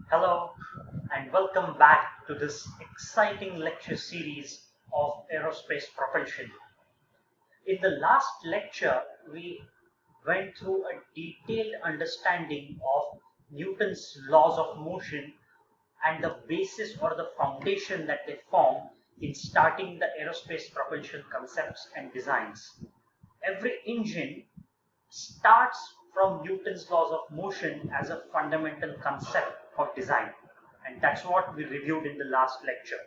Hello and welcome back to this exciting lecture series of aerospace propulsion. In the last lecture, we went through a detailed understanding of Newton's laws of motion and the basis or the foundation that they form in starting the aerospace propulsion concepts and designs. Every engine starts from Newton's laws of motion as a fundamental concept of design, and that's what we reviewed in the last lecture.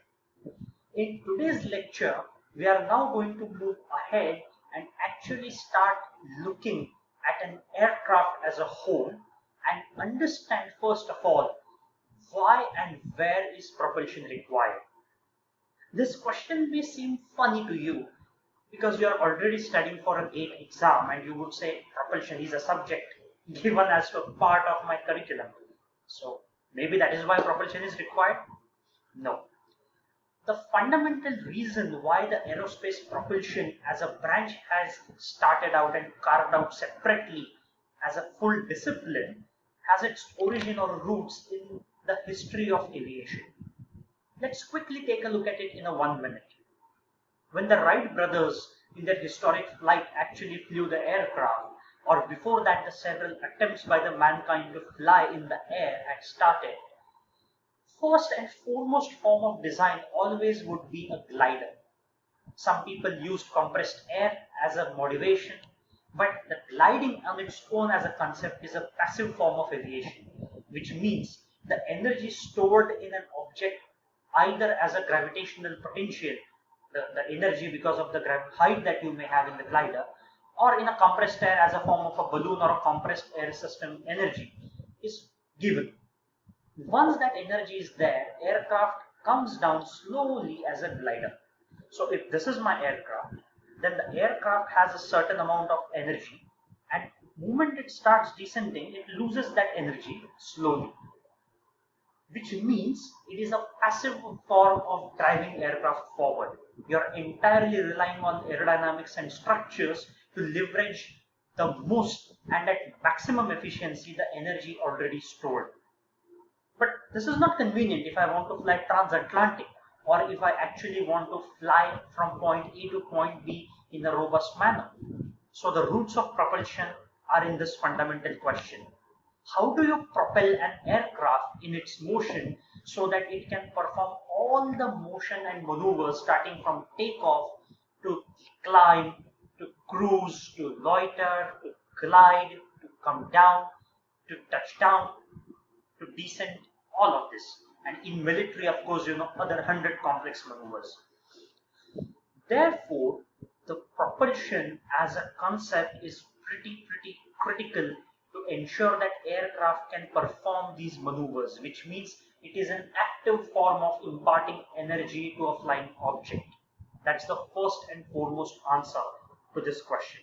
In today's lecture, we are now going to move ahead and actually start looking at an aircraft as a whole and understand first of all why and where is propulsion required. This question may seem funny to you because you are already studying for a GATE exam and you would say propulsion is a subject given as a part of my curriculum. So maybe that is why propulsion is required? No. The fundamental reason why the aerospace propulsion as a branch has started out and carved out separately as a full discipline has its origin or roots in the history of aviation. Let's quickly take a look at it in a 1 minute. When the Wright brothers in their historic flight actually flew the aircraft, or before that the several attempts by the mankind to fly in the air had started, first and foremost form of design always would be a glider. Some people used compressed air as a motivation, but the gliding on its own as a concept is a passive form of aviation, which means the energy stored in an object either as a gravitational potential, the energy because of the height that you may have in the glider, or in a compressed air as a form of a balloon or a compressed air system energy is given. Once that energy is there, aircraft comes down slowly as a glider. So if this is my aircraft, then the aircraft has a certain amount of energy, and the moment it starts descending, it loses that energy slowly, which means it is a passive form of driving aircraft forward. You're entirely relying on aerodynamics and structures to leverage the most and at maximum efficiency the energy already stored. But this is not convenient if I want to fly transatlantic or if I actually want to fly from point A to point B in a robust manner. So the roots of propulsion are in this fundamental question. How do you propel an aircraft in its motion so that it can perform all the motion and maneuvers starting from takeoff to climb, to cruise, to loiter, to glide, to come down, to touch down, to descend, all of this. And in military, of course, other 100 complex maneuvers. Therefore, the propulsion as a concept is pretty critical to ensure that aircraft can perform these maneuvers, which means it is an active form of imparting energy to a flying object. That's the first and foremost answer to this question.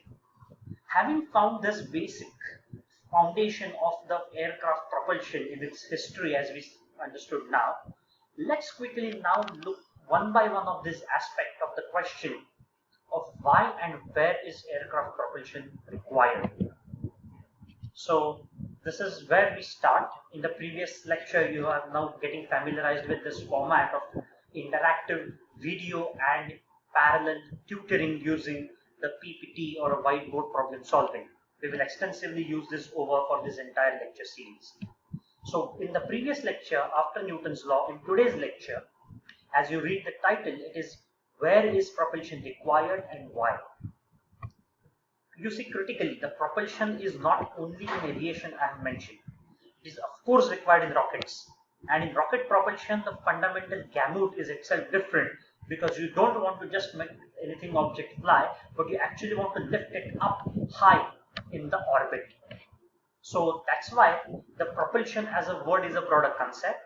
Having found this basic foundation of the aircraft propulsion in its history as we understood now, let's quickly now look one by one of this aspect of the question of why and where is aircraft propulsion required. So this is where we start. In the previous lecture, you are now getting familiarized with this format of interactive video and parallel tutoring using the PPT or a whiteboard problem solving. We will extensively use this over for this entire lecture series. So in the previous lecture, after Newton's law, in today's lecture, as you read the title, it is where is propulsion required and why. You see, critically, the propulsion is not only in aviation I have mentioned. It is of course required in rockets. And in rocket propulsion, the fundamental gamut is itself different because you don't want to just make anything object fly, but you actually want to lift it up high in the orbit. So that's why the propulsion as a word is a broader concept.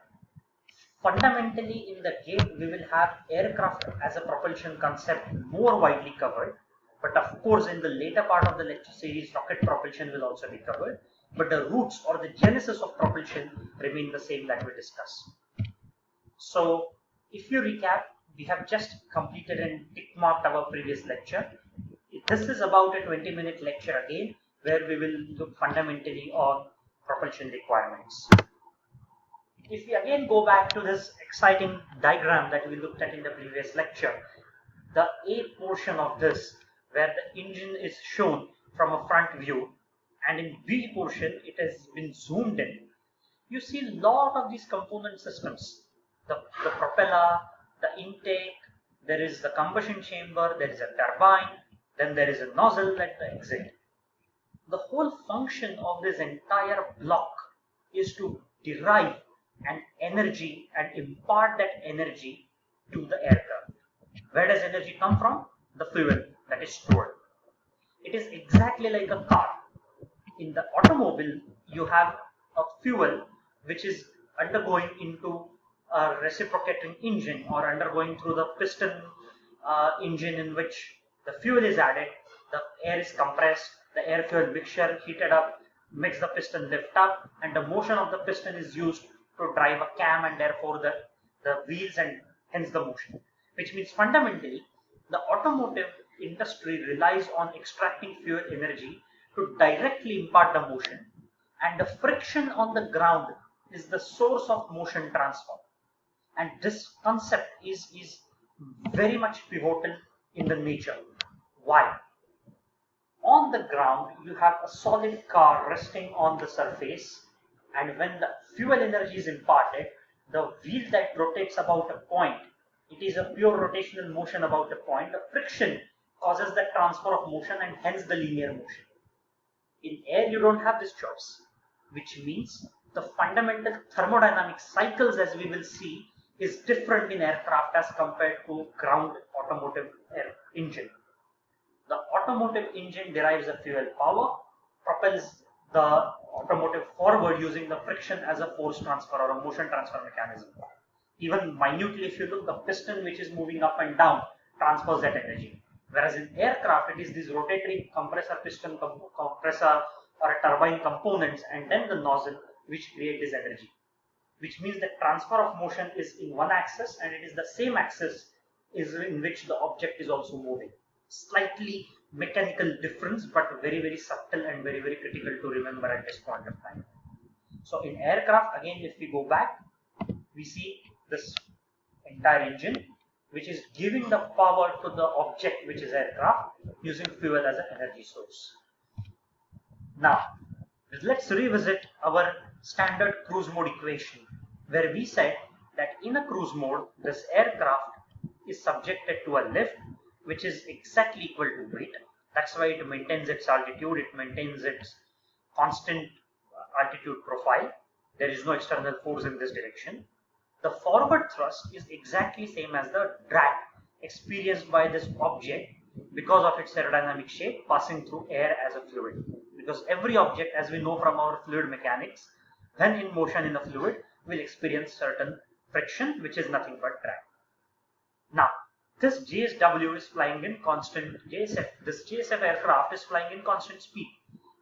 Fundamentally, in the GATE, we will have aircraft as a propulsion concept more widely covered. But of course, in the later part of the lecture series, rocket propulsion will also be covered. But the roots or the genesis of propulsion remain the same that we discussed. So, if you recap, we have just completed and tick marked our previous lecture. This is about a 20-minute lecture again, where we will look fundamentally on propulsion requirements. If we again go back to this exciting diagram that we looked at in the previous lecture, the A portion of this, where the engine is shown from a front view, and in B portion it has been zoomed in, you see a lot of these component systems. The propeller, the intake, there is the combustion chamber, there is a turbine, then there is a nozzle at the exit. The whole function of this entire block is to derive an energy and impart that energy to the aircraft. Where does energy come from? The fuel that is stored. It is exactly like a car. In the automobile, you have a fuel which is undergoing into a reciprocating engine or undergoing through the piston engine, in which the fuel is added, the air is compressed, the air fuel mixture heated up, makes the piston lift up, and the motion of the piston is used to drive a cam and therefore the wheels and hence the motion. Which means fundamentally the automotive industry relies on extracting fuel energy to directly impart the motion, and the friction on the ground is the source of motion transfer. And this concept is very much pivotal in the nature. Why? On the ground you have a solid car resting on the surface, and when the fuel energy is imparted, the wheel that rotates about a point, it is a pure rotational motion about a point. The friction causes the transfer of motion and hence the linear motion. In air you don't have this choice, which means the fundamental thermodynamic cycles, as we will see, is different in aircraft as compared to ground automotive air engine. The automotive engine derives a fuel power, propels the automotive forward using the friction as a force transfer or a motion transfer mechanism. Even minutely, if you look, the piston which is moving up and down transfers that energy. Whereas in aircraft, it is these rotatory compressor, piston compressor or a turbine components and then the nozzle which create this energy. Which means the transfer of motion is in one axis, and it is the same axis is in which the object is also moving. Slightly mechanical difference, but very, very subtle and very, very critical to remember at this point of time. So in aircraft, again, if we go back, we see this entire engine which is giving the power to the object which is aircraft using fuel as an energy source. Now let's revisit our standard cruise mode equation, where we said that in a cruise mode this aircraft is subjected to a lift which is exactly equal to weight. That's why it maintains its altitude, it maintains its constant altitude profile. There is no external force in this direction. The forward thrust is exactly same as the drag experienced by this object because of its aerodynamic shape passing through air as a fluid. Because every object, as we know from our fluid mechanics, when in motion in a fluid will experience certain friction, which is nothing but drag. Now this JSW is flying in constant JSF. This JSF aircraft is flying in constant speed.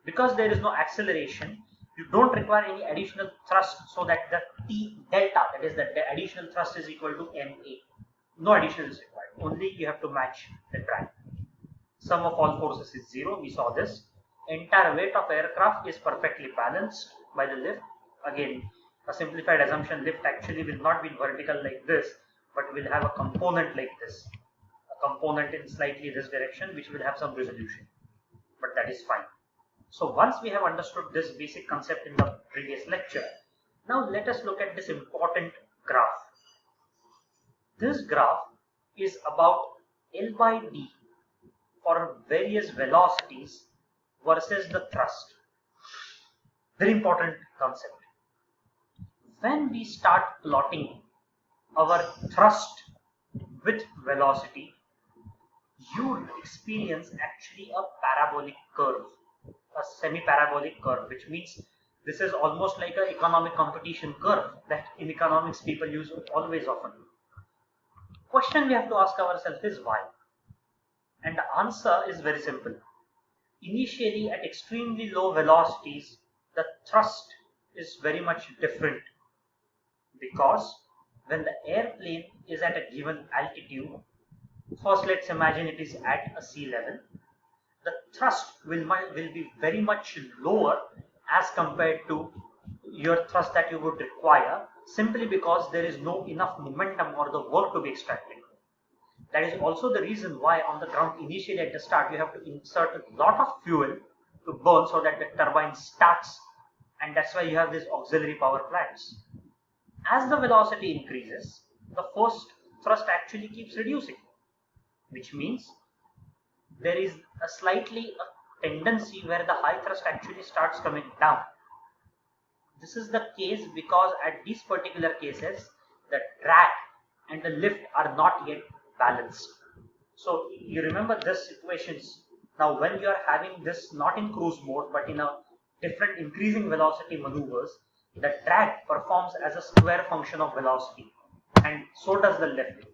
Because there is no acceleration, you don't require any additional thrust, so that the T delta, that is the additional thrust, is equal to MA. No additional is required. Only you have to match the drag. Sum of all forces is 0. We saw this. Entire weight of aircraft is perfectly balanced by the lift. Again, a simplified assumption, lift actually will not be vertical like this, but will have a component like this, a component in slightly this direction, which will have some resolution, but that is fine. So once we have understood this basic concept in the previous lecture, now let us look at this important graph. This graph is about L by D for various velocities versus the thrust. Very important concept. When we start plotting our thrust with velocity, you experience actually a parabolic curve, a semi-parabolic curve, which means this is almost like an economic competition curve that in economics people use always often. Question we have to ask ourselves is why? And the answer is very simple. Initially at extremely low velocities, the thrust is very much different, because when the airplane is at a given altitude, first let's imagine it is at a sea level, the thrust will be very much lower as compared to your thrust that you would require, simply because there is no enough momentum or the work to be extracted. That is also the reason why on the ground initially at the start you have to insert a lot of fuel to burn so that the turbine starts, and that's why you have these auxiliary power plants. As the velocity increases, the forced thrust actually keeps reducing, which means there is a tendency where the high thrust actually starts coming down. This is the case because at these particular cases, the drag and the lift are not yet balanced. So you remember this equations. Now when you are having this not in cruise mode but in a different increasing velocity maneuvers, the drag performs as a square function of velocity, and so does the lift.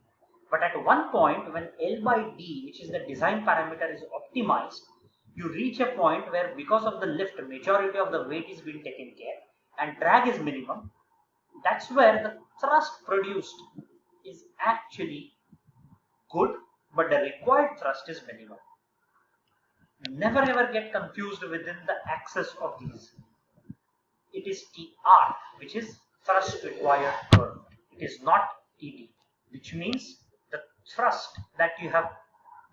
But at one point when L by D, which is the design parameter, is optimized, you reach a point where because of the lift, majority of the weight is being taken care and drag is minimum. That's where the thrust produced is actually good, but the required thrust is minimum. Never ever get confused within the axis of these. It is TR, which is thrust required curve. It is not TD, which means the thrust that you have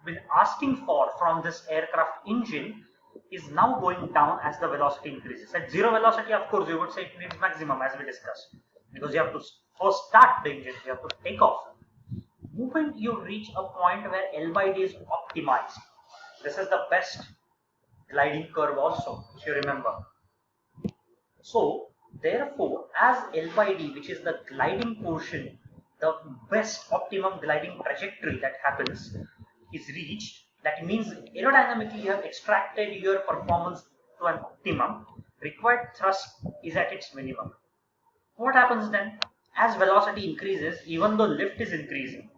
been asking for from this aircraft engine is now going down as the velocity increases. At zero velocity, of course, you would say it means maximum, as we discussed, because you have to first start the engine, you have to take off. Moment you reach a point where L by D is optimized, this is the best gliding curve also, if you remember. So therefore, as L by D, which is the gliding portion, the best optimum gliding trajectory that happens is reached, that means aerodynamically you have extracted your performance to an optimum, required thrust is at its minimum. What happens then? As velocity increases, even though lift is increasing,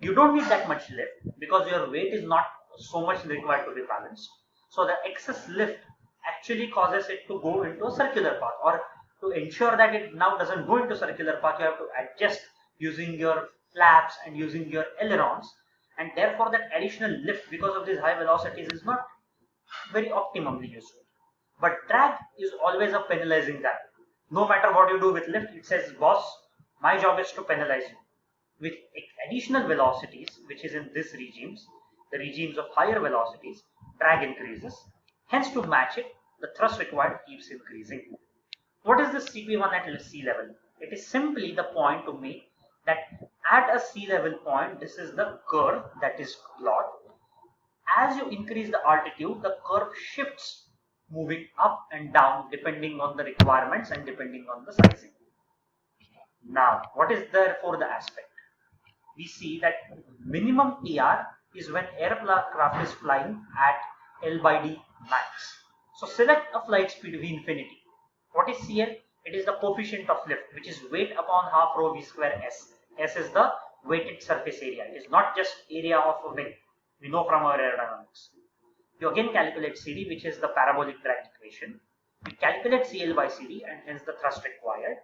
you don't need that much lift because your weight is not so much required to be balanced. So the excess lift actually causes it to go into a circular path, or to ensure that it now doesn't go into circular path, you have to adjust using your flaps and using your ailerons, and therefore that additional lift because of these high velocities is not very optimally useful. But drag is always a penalizing drag. No matter what you do with lift, it says, boss, my job is to penalize you. With additional velocities, which is in these regimes, the regimes of higher velocities, drag increases. Hence, to match it, the thrust required keeps increasing. What is the CP1 at sea level? It is simply the point to make that at a sea level point, this is the curve that is plotted. As you increase the altitude, the curve shifts, moving up and down depending on the requirements and depending on the sizing. Now, what is therefore the aspect? We see that minimum TR is when aircraft is flying at L by D max. So select a flight speed V infinity. What is CL? It is the coefficient of lift, which is weight upon half rho V square S. S is the weighted surface area. It is not just area of a wing. We know from our aerodynamics. You again calculate CD, which is the parabolic drag equation. You calculate CL by CD and hence the thrust required.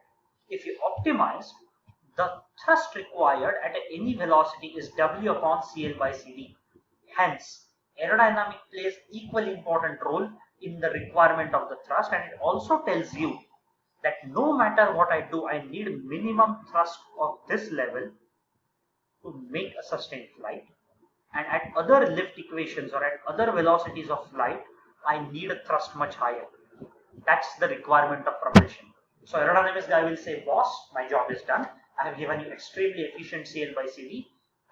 If you optimize, the thrust required at any velocity is W upon CL by CD. Hence, aerodynamic plays equally important role in the requirement of the thrust, and it also tells you that no matter what I do, I need minimum thrust of this level to make a sustained flight, and at other lift equations or at other velocities of flight, I need a thrust much higher. That's the requirement of propulsion. So aerodynamics guy will say, boss, my job is done. I have given you extremely efficient CL by CD.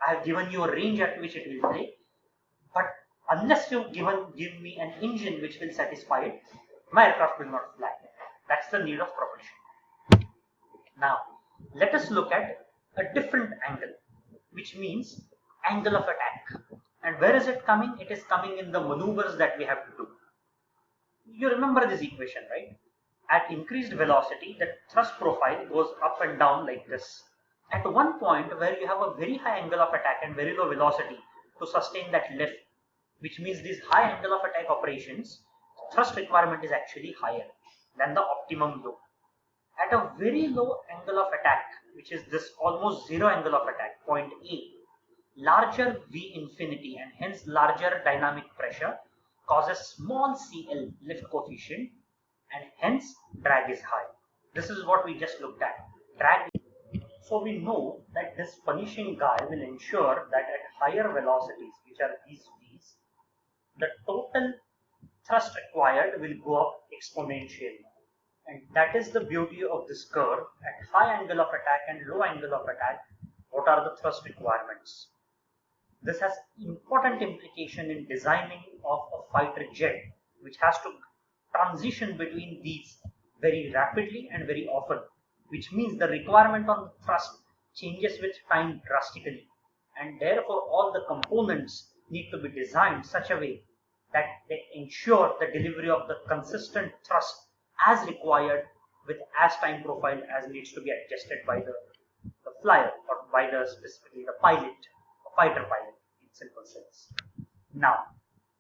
I have given you a range at which it will play. But unless you give me an engine which will satisfy it, my aircraft will not fly. That's the need of propulsion. Now, let us look at a different angle, which means angle of attack. And where is it coming? It is coming in the maneuvers that we have to do. You remember this equation, right? At increased velocity, the thrust profile goes up and down like this. At one point where you have a very high angle of attack and very low velocity to sustain that lift, which means these high angle of attack operations, thrust requirement is actually higher than the optimum low. At a very low angle of attack, which is this almost zero angle of attack, point A, larger V infinity and hence larger dynamic pressure causes small CL lift coefficient, and hence drag is high. This is what we just looked at. Drag. So we know that this punishing guy will ensure that at higher velocities, which are these v's, the total thrust required will go up exponentially. And that is the beauty of this curve. At high angle of attack and low angle of attack, what are the thrust requirements? This has important implication in designing of a fighter jet, which has to transition between these very rapidly and very often, which means the requirement on the thrust changes with time drastically, and therefore all the components need to be designed such a way that they ensure the delivery of the consistent thrust as required with as time profile as needs to be adjusted by the flyer or by the specifically the pilot, a fighter pilot in simple sense. Now,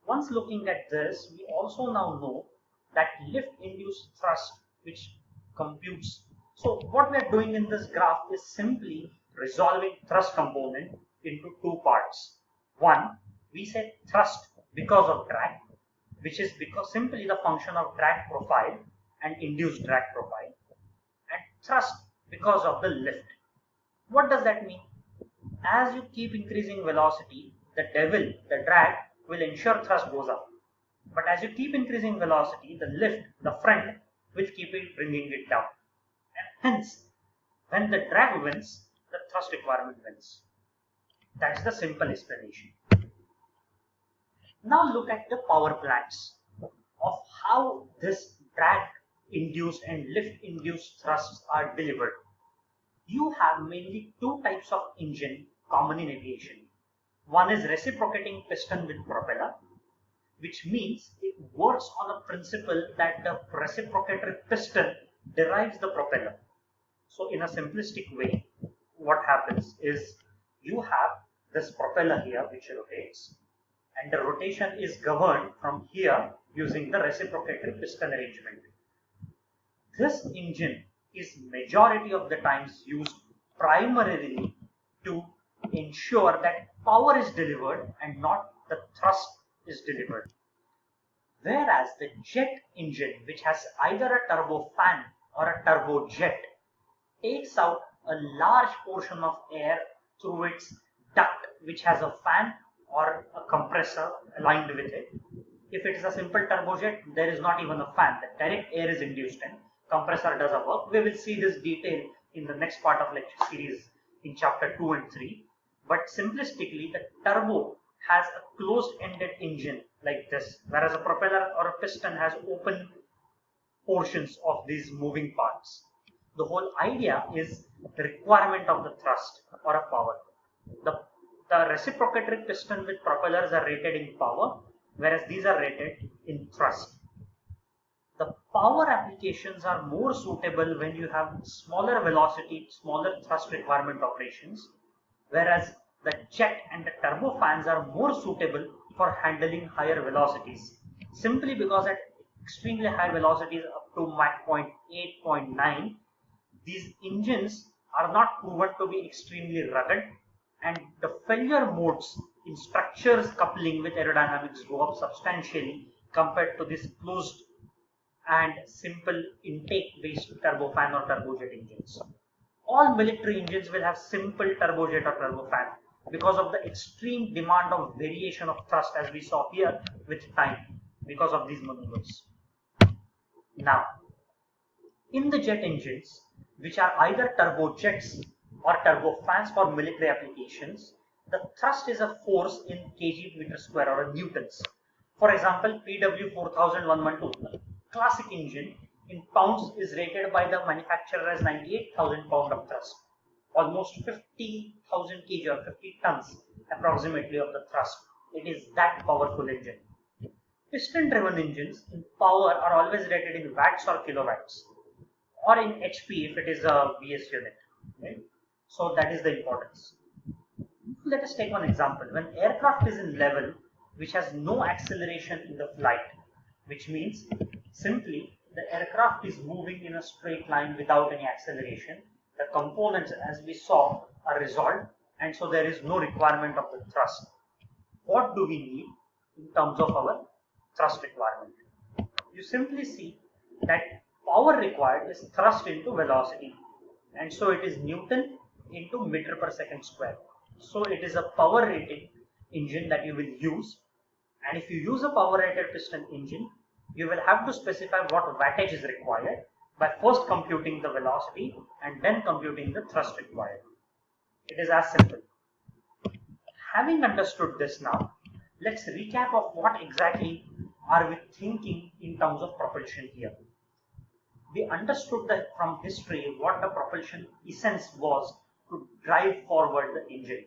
once looking at this, we also now know that lift induced thrust which computes. So what we are doing in this graph is simply resolving thrust component into two parts. One, we say thrust because of drag, which is because simply the function of drag profile and induced drag profile, and thrust because of the lift. What does that mean? As you keep increasing velocity, the drag will ensure thrust goes up. But as you keep increasing velocity, the lift, the front, will keep it bringing it down. And hence, when the drag wins, the thrust requirement wins. That's the simple explanation. Now look at the power plants of how this drag induced and lift induced thrusts are delivered. You have mainly two types of engine common in aviation. One is reciprocating piston with propeller, which means it works on a principle that the reciprocating piston derives the propeller. So in a simplistic way, what happens is you have this propeller here which rotates, and the rotation is governed from here using the reciprocating piston arrangement. This engine is majority of the times used primarily to ensure that power is delivered and not the thrust is delivered. Whereas the jet engine, which has either a turbofan or a turbojet, takes out a large portion of air through its duct, which has a fan or a compressor aligned with it. If it is a simple turbojet, there is not even a fan. The direct air is induced and compressor does a work. We will see this detail in the next part of lecture series in chapter 2 and 3. But simplistically, the turbo has a closed-ended engine like this, whereas a propeller or a piston has open portions of these moving parts. The whole idea is the requirement of the thrust or a power. The reciprocating piston with propellers are rated in power, whereas these are rated in thrust. The power applications are more suitable when you have smaller velocity, smaller thrust requirement operations, whereas the jet and the turbofans are more suitable for handling higher velocities, simply because at extremely high velocities up to Mach 0.8, 0.9, these engines are not proven to be extremely rugged, and the failure modes in structures coupling with aerodynamics go up substantially compared to this closed and simple intake based turbofan or turbojet engines. All military engines will have simple turbojet or turbofan because of the extreme demand of variation of thrust, as we saw here with time, because of these maneuvers. Now, in the jet engines, which are either turbojets or turbofans for military applications, the thrust is a force in kg meter square or in newtons. For example, PW4112, classic engine in pounds is rated by the manufacturer as 98,000 pound of thrust, almost 50,000 kg or 50 tons approximately of the thrust. It is that powerful engine. Piston driven engines in power are always rated in watts or kilowatts, or in HP if it is a BS unit. Right? So that is the importance. Let us take one example. When aircraft is in level, which has no acceleration in the flight, which means simply the aircraft is moving in a straight line without any acceleration, the components, as we saw, are resolved, and so there is no requirement of the thrust. What do we need in terms of our thrust requirement? You simply see that power required is thrust into velocity, and so it is Newton into meter per second square. So it is a power rated engine that you will use, and if you use a power rated piston engine, you will have to specify what wattage is required by first computing the velocity and then computing the thrust required. It is as simple. Having understood this now, let's recap of what exactly are we thinking in terms of propulsion here. We understood that from history what the propulsion essence was to drive forward the engine.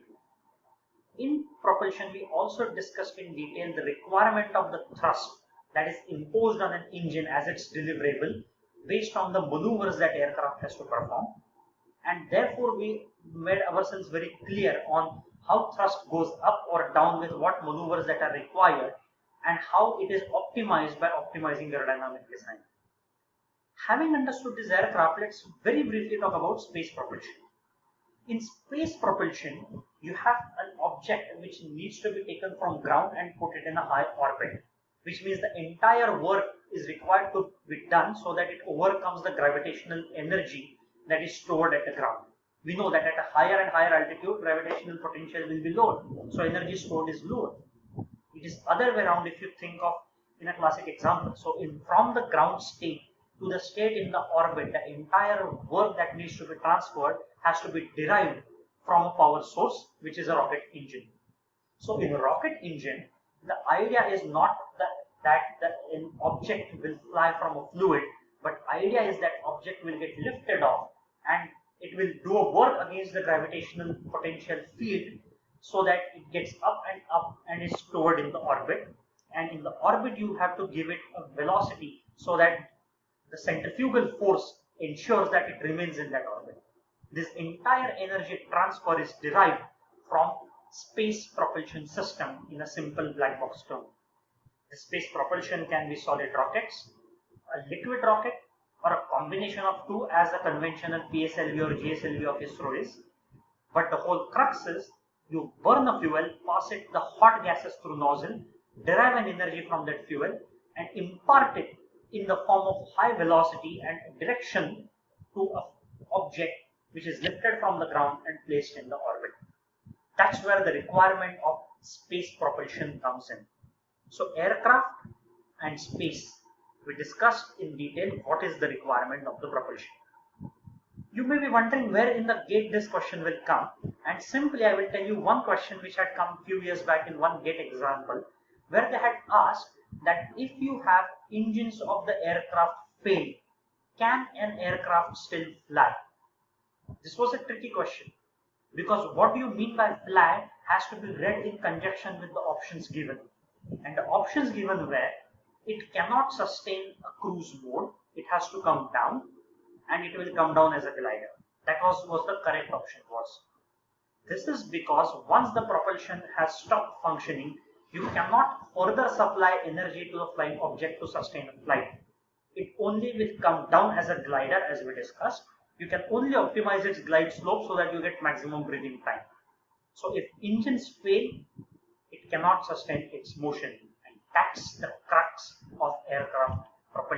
In propulsion, we also discussed in detail the requirement of the thrust that is imposed on an engine as its deliverable based on the maneuvers that aircraft has to perform, and therefore we made ourselves very clear on how thrust goes up or down with what maneuvers that are required and how it is optimized by optimizing aerodynamic design. Having understood this aircraft, let's very briefly talk about space propulsion. In space propulsion, you have an object which needs to be taken from ground and put it in a high orbit, which means the entire work is required to be done so that it overcomes the gravitational energy that is stored at the ground. We know that at a higher and higher altitude, gravitational potential will be lower, so energy stored is lower. It is other way around if you think of in a classic example. So from the ground state to the state in the orbit, the entire work that needs to be transferred has to be derived from a power source, which is a rocket engine. So in a rocket engine, the idea is not that an object will fly from a fluid, but idea is that object will get lifted off and it will do a work against the gravitational potential field so that it gets up and is stored in the orbit. And in the orbit, you have to give it a velocity so that the centrifugal force ensures that it remains in that orbit. This entire energy transfer is derived from space propulsion system in a simple black box term. The space propulsion can be solid rockets, a liquid rocket, or a combination of two as a conventional PSLV or GSLV of ISRO is. But the whole crux is you burn a fuel, pass it the hot gases through nozzle, derive an energy from that fuel and impart it in the form of high velocity and direction to an object which is lifted from the ground and placed in the orbit. That's where the requirement of space propulsion comes in. So aircraft and space, we discussed in detail what is the requirement of the propulsion. You may be wondering where in the GATE this question will come, and simply I will tell you one question which had come a few years back in one GATE example, where they had asked that if you have engines of the aircraft fail, can an aircraft still fly? This was a tricky question because what do you mean by fly has to be read in conjunction with the options given. And the options given were it cannot sustain a cruise mode, it has to come down and it will come down as a glider. That was the correct option was. This is because once the propulsion has stopped functioning, you cannot further supply energy to the flying object to sustain a flight. It only will come down as a glider as we discussed. You can only optimize its glide slope so that you get maximum breathing time. So if engines fail, it cannot sustain its motion, and that's the crux of aircraft propulsion.